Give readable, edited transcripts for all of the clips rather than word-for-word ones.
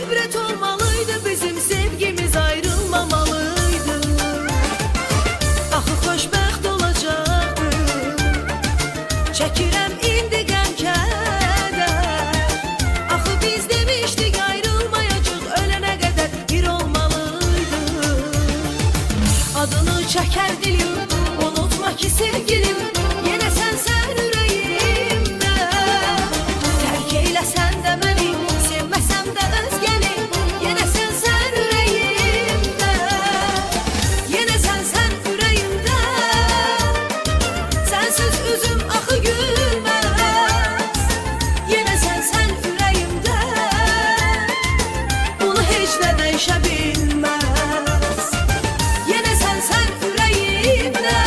ibret olmalıydı, bizim sevgimiz ayrılmamalıydı. Axı xoşbəxt olacaqdı, çəkirəm indi qəm-kədər. Axı biz demişdik ayrılmayacaq, ölənə qədər bir olmalıydı. Adını çəkər dilim, unutma ki sevgilim, yenə sən ürəyimdə. Tərk eyləsən də məni, sevməsəm də özgəni, yenə sən ürəyimdə. Yenə sən ürəyimdə. Sənsiz üzüm axı gülməz, yenə sən ürəyimdə. Bunu heç nə dəyişə bilməz. Yenə sən ürəyimdə.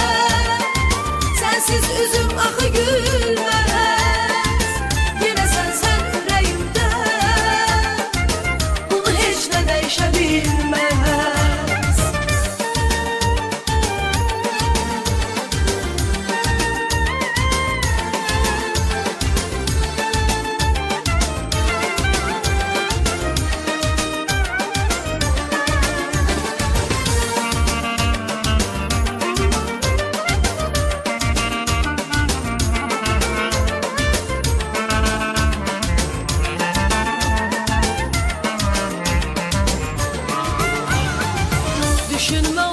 Sənsiz üzüm axı gülməz, yenə sən ürəyimdə. Bunu heç nə dəyişə bilməz. Düşünme